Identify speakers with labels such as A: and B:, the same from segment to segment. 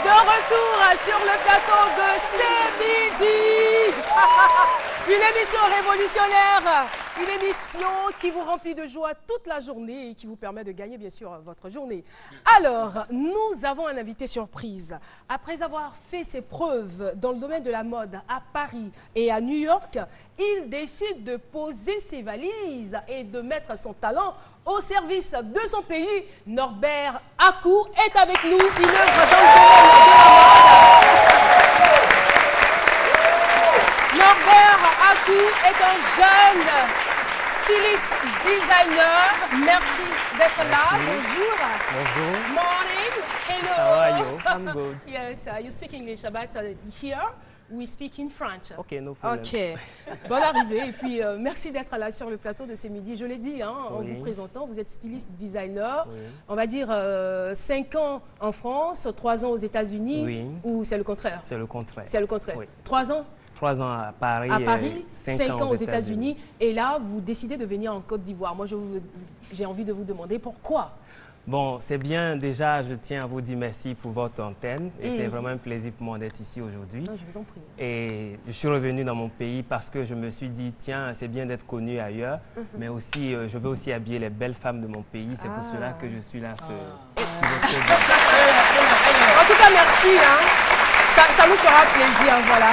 A: de retour sur le plateau de C'est Midi. Une émission révolutionnaire, une émission qui vous remplit de joie toute la journée et qui vous permet de gagner bien sûr votre journée. Alors, nous avons un invité surprise. Après avoir fait ses preuves dans le domaine de la mode à Paris et à New York, il décide de poser ses valises et de mettre son talent au service de son pays. Norbert Akou est avec nous. Il œuvre dans le domaine de la mode. Norbert Akou est un jeune styliste designer. Merci d'être là. Bonjour.
B: Bonjour.
A: Morning. Hello.
B: How are you? I'm good.
A: Yes, you speak English, but here we speak in French.
B: Okay, no problem.
A: Ok. Bonne arrivée. Et puis, merci d'être là sur le plateau de C'est Midi. Je l'ai dit en
B: Oui.
A: vous présentant, vous êtes styliste designer.
B: Oui.
A: On va dire 5 ans en France, 3 ans aux États-Unis.
B: Oui.
A: Ou c'est le contraire?
B: C'est le contraire.
A: C'est le contraire.
B: Oui.
A: 3 ans
B: 3 ans à Paris.
A: à Paris, 5 ans aux
B: États-Unis.
A: États-Unis. Et là, vous décidez de venir en Côte d'Ivoire. Moi, j'ai envie de vous demander pourquoi.
B: Bon, c'est bien. Déjà, je tiens à vous dire merci pour votre antenne. Et c'est vraiment un plaisir pour moi d'être ici aujourd'hui.
A: Non, je vous en prie.
B: Et je suis revenu dans mon pays parce que je me suis dit, tiens, c'est bien d'être connu ailleurs, mais aussi, je veux aussi habiller les belles femmes de mon pays. C'est pour cela que je suis là.
A: En tout cas, merci. Ça nous fera plaisir, voilà.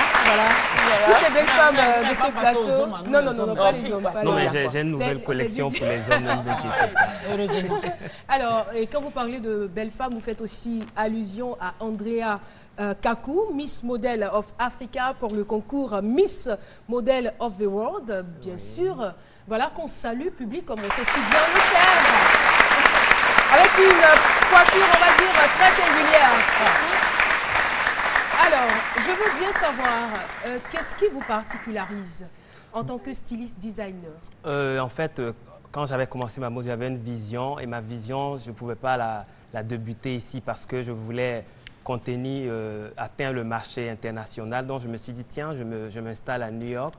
A: Toutes les belles femmes de ce plateau. Non, pas les hommes.
B: Non, mais j'ai une nouvelle collection pour les hommes, ne vous inquiétez pas.
A: Alors, et quand vous parlez de belles femmes, vous faites aussi allusion à Andrea Kakou, Miss Model of Africa pour le concours Miss Model of the World, bien sûr. Voilà qu'on salue public comme on sait si bien le faire. Avec une coiffure, on va dire, très singulière. Alors, je veux bien savoir, qu'est-ce qui vous particularise en tant que styliste designer?
B: En fait, quand j'avais commencé ma mode, j'avais une vision. Et ma vision, je ne pouvais pas la débuter ici parce que je voulais atteindre le marché international. Donc, je me suis dit, tiens, je m'installe à New York.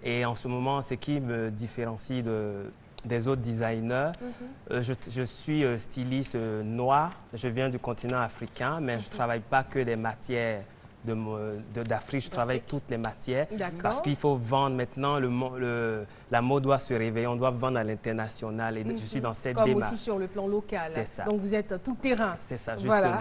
B: Et en ce moment, ce qui me différencie des autres designers, je suis styliste noir. Je viens du continent africain, mais je ne travaille pas que des matières d'Afrique, je travaille toutes les matières parce qu'il faut vendre maintenant, la mode doit se réveiller, on doit vendre à l'international et je suis dans cette démarche.
A: Comme aussi sur le plan local.
B: C'est ça.
A: Donc vous êtes tout terrain.
B: C'est ça, justement.
A: Voilà.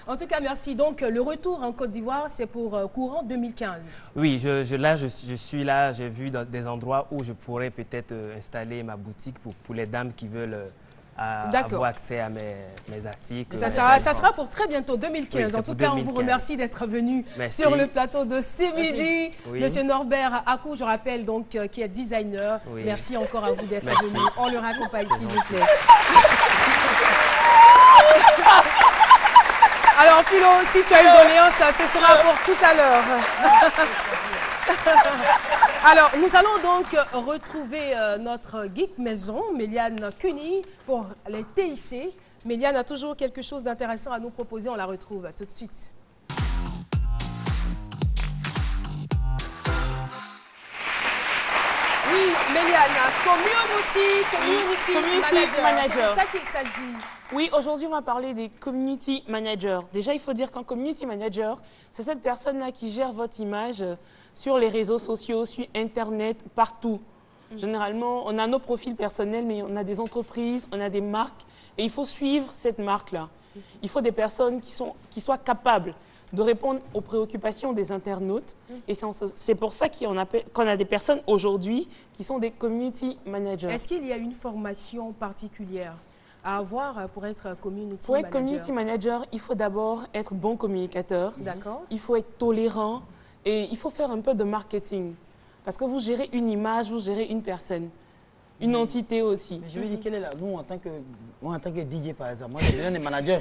A: En tout cas, merci. Donc le retour en Côte d'Ivoire, c'est pour courant 2015.
B: Oui, je suis là, j'ai vu dans des endroits où je pourrais peut-être installer ma boutique pour les dames qui veulent avoir accès à mes articles.
A: Ça sera pour très bientôt, 2015.
B: Oui,
A: en tout cas, on vous remercie d'être venu sur le plateau de C'est Midi. Monsieur Norbert Akou, je rappelle donc, qui est designer.
B: Oui.
A: Merci encore à vous d'être venu. On le raccompagne, s'il vous plaît. Alors, Philo, si tu as une doléance, ce sera pour tout à l'heure. Alors, nous allons donc retrouver notre geek maison, Méliane Cuny, pour les TIC. Méliane a toujours quelque chose d'intéressant à nous proposer. On la retrouve tout de suite. Oui, Méliane, community manager. C'est ça qu'il s'agit.
C: Oui, aujourd'hui, on va parler des community managers. Déjà, il faut dire qu'un community manager, c'est cette personne-là qui gère votre image sur les réseaux sociaux, sur Internet, partout. Généralement, on a nos profils personnels, mais on a des entreprises, on a des marques, et il faut suivre cette marque-là. Il faut des personnes qui soient capables de répondre aux préoccupations des internautes. Et c'est pour ça qu'on a des personnes aujourd'hui qui sont des community managers.
A: Est-ce qu'il y a une formation particulière à avoir pour être community manager?
C: Pour être community manager, il faut d'abord être bon communicateur.
A: D'accord.
C: Il faut être tolérant et il faut faire un peu de marketing. Parce que vous gérez une image, vous gérez une personne. Une entité aussi.
D: Mais je veux dire, quelle est la... Nous, en tant que DJ, par exemple, moi, j'ai besoin des managers.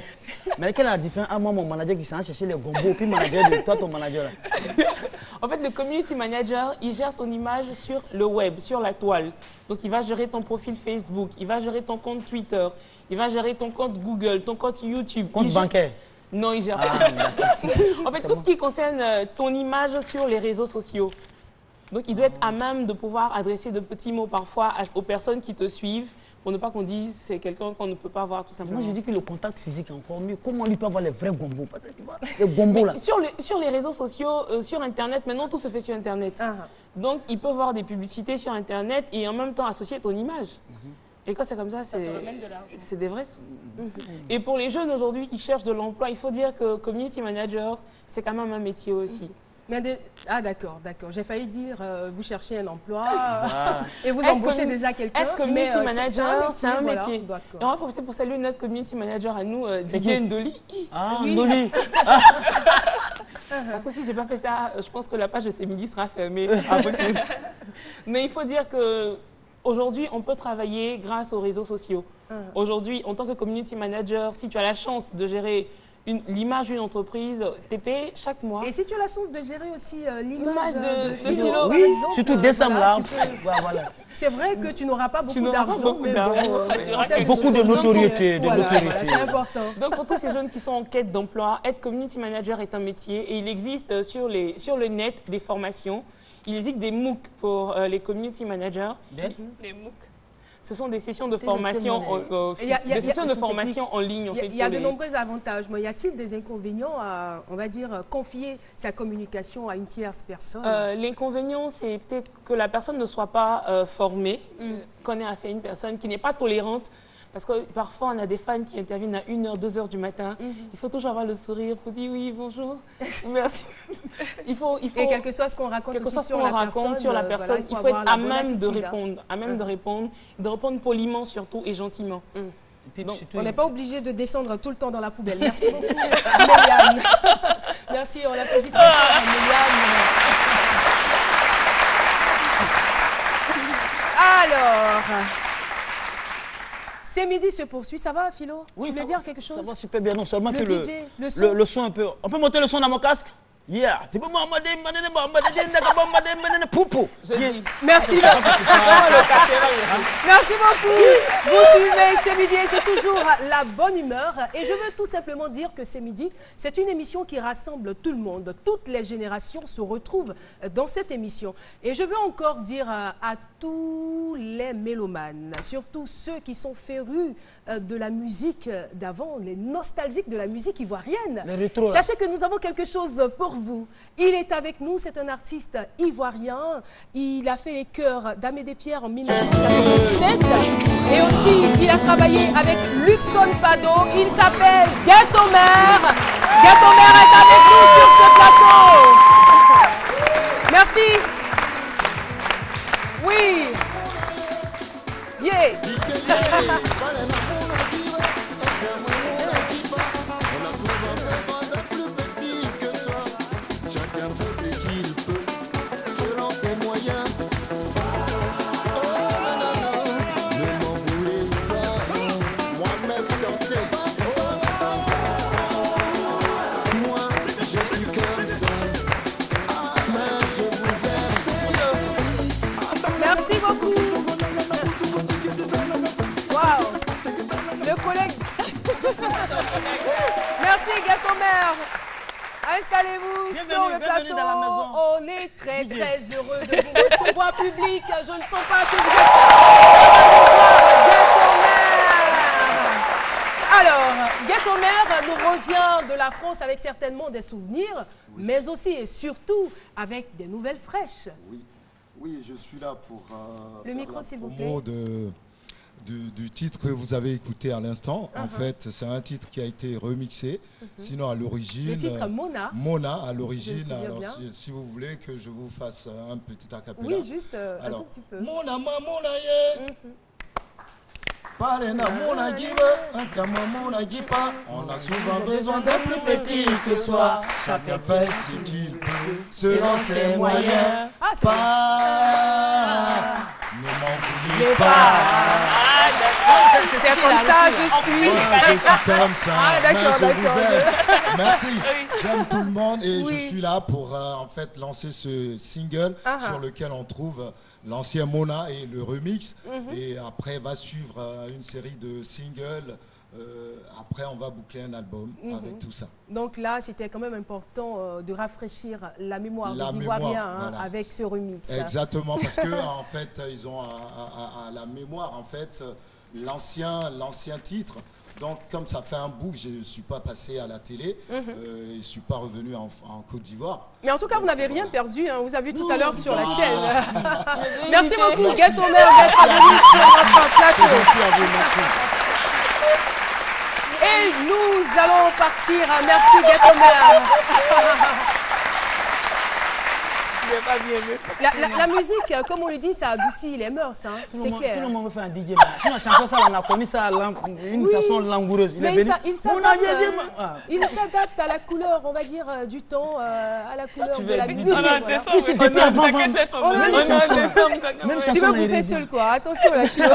D: Mais quelle est la différence? Moi, mon manager qui s'en chercher les gombos, puis manager de toi, ton manager là.
C: En fait, le community manager, il gère ton image sur le web, sur la toile. Donc, il va gérer ton profil Facebook, il va gérer ton compte Twitter, il va gérer ton compte Google, ton compte YouTube.
D: Compte bancaire?
C: Non, il gère pas. En fait, tout ce qui concerne ton image sur les réseaux sociaux. Donc, il doit être à même de pouvoir adresser de petits mots parfois aux personnes qui te suivent pour ne pas qu'on dise c'est quelqu'un qu'on ne peut pas voir tout simplement.
D: Moi, je dis que le contact physique est encore mieux. Comment lui peut avoir les vrais gombos? Parce que tu vois, les gombos là.
C: Sur les réseaux sociaux, sur Internet, maintenant tout se fait sur Internet. Donc, il peut voir des publicités sur Internet et en même temps associer ton image. Et quand c'est comme ça, c'est des vrais sous. Et pour les jeunes aujourd'hui qui cherchent de l'emploi, il faut dire que community manager, c'est quand même un métier aussi.
A: Ah d'accord. J'ai failli dire, vous cherchez un emploi et vous embauchez déjà quelqu'un.
C: Être community manager, c'est un métier.
A: Voilà.
C: Et on va profiter pour saluer notre community manager à nous, Didier Ndoli.
D: Ah, Ndoli.
C: Parce que si je n'ai pas fait ça, je pense que la page de C'est Midi sera fermée. Mais il faut dire que aujourd'hui, on peut travailler grâce aux réseaux sociaux. Aujourd'hui, en tant que community manager, si tu as la chance de gérer l'image d'une entreprise, t'es payé chaque mois.
A: Et si tu as la chance de gérer aussi l'image de
C: Philo,
A: par
D: oui,
A: exemple,
D: surtout décembre là. Voilà.
A: C'est vrai que tu n'auras pas beaucoup d'argent, mais
D: beaucoup de notoriété.
A: Voilà, c'est important.
C: Donc pour tous ces jeunes qui sont en quête d'emploi, être community manager est un métier et il existe sur le net des formations. Il existe des MOOC pour les community managers. Les MOOC. Ce sont des sessions de formation, en ligne.
A: Il y a de nombreux avantages, mais y a-t-il des inconvénients à, on va dire, confier sa communication à une tierce personne?
C: L'inconvénient, c'est peut-être que la personne ne soit pas formée, qu'on ait affaire à une personne qui n'est pas tolérante. Parce que parfois, on a des fans qui interviennent à 1h, 2h du matin. Il faut toujours avoir le sourire pour dire oui, bonjour, merci. Et
A: quel que soit ce qu'on raconte sur la personne,
C: il faut être à même de répondre, de répondre poliment surtout et gentiment.
A: Donc, on n'est pas obligé de descendre tout le temps dans la poubelle. Merci beaucoup, Méliane. Merci, on applaudit très fort, Méliane. Alors... C'est Midi se poursuit. Ça va, Philo?
D: Oui,
A: tu voulais dire quelque chose?
D: Ça va super bien. Non seulement
A: le
D: que
A: DJ, le
D: son un peu... On peut monter le son dans mon casque? Yeah.
A: Merci. Merci beaucoup. Vous suivez C'est Midi et c'est toujours la bonne humeur. Et je veux tout simplement dire que C'est Midi, c'est une émission qui rassemble tout le monde. Toutes les générations se retrouvent dans cette émission. Et je veux encore dire à tous les mélomanes, surtout ceux qui sont férus de la musique d'avant, les nostalgiques de la musique ivoirienne. Sachez que nous avons quelque chose pour vous. Il est avec nous, c'est un artiste ivoirien. Il a fait les chœurs d'Amédée Pierre en 1987. Et aussi, il a travaillé avec Luxon Pado. Il s'appelle Gatomer. Gatomer est avec nous sur ce plateau. Merci. Oui. Yeah. Merci beaucoup. Wow. Le collègue. Merci Gatomer. Installez-vous sur le plateau. On est très heureux de vous recevoir public. Je ne sens pas que vous êtes Gatomer. Alors, Gatomer nous revient de la France avec certainement des souvenirs, mais aussi et surtout avec des nouvelles fraîches.
E: Oui, je suis là pour
A: le micro, s'il vous plaît.
E: promo du titre que vous avez écouté à l'instant. En fait, c'est un titre qui a été remixé. Sinon, à l'origine...
A: Le titre Mona.
E: Mona, à l'origine. Alors, si vous voulez que je vous fasse un petit acapella.
A: Oui, juste un tout petit peu.
E: Mona, Mona, yeah. Palena, Mona, Giba, un kama, Mona, Giba. On a souvent besoin d'un plus petit que soi. Chacun fait ce qu'il peut, selon ses moyens. Ne m'en voulez pas.
A: C'est comme ça, je suis.
E: Je suis comme ça, mais je vous aime. Merci. J'aime tout le monde et je suis là pour en fait lancer ce single sur lequel on trouve l'ancien Mona et le remix. Et après va suivre une série de singles Après, on va boucler un album avec tout ça.
A: Donc là, c'était quand même important de rafraîchir la mémoire des Ivoiriens voilà. Avec ce remix.
E: Exactement, parce que en fait, ils ont à la mémoire en fait l'ancien titre. Donc, comme ça fait un bout que je ne suis pas passé à la télé, je ne suis pas revenu en Côte d'Ivoire.
A: Mais en tout cas, vous n'avez rien perdu. Hein. On vous a vu tout à l'heure sur la chaîne. Merci beaucoup, Ghetto Mère, d'être venu sur notre plateau.
E: C'est gentil à vous, merci.
A: Et nous allons partir. Merci, Ghetto Mère. La musique, comme on le dit, ça adoucit les mœurs, hein. C'est clair.
D: Tout le monde veut faire un DJ. La chanson, ça, on a connu ça, une façon langoureuse.
A: Mais il s'adapte à la couleur, on va dire, du temps, à la couleur de la musique. Tu veux bouffer seul, quoi. Attention, la chino.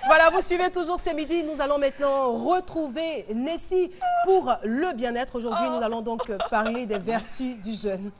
A: Voilà, vous suivez toujours C'est Midi. Nous allons maintenant retrouver Nessie pour le bien-être. Aujourd'hui, nous allons donc parler des vertus du jeûne.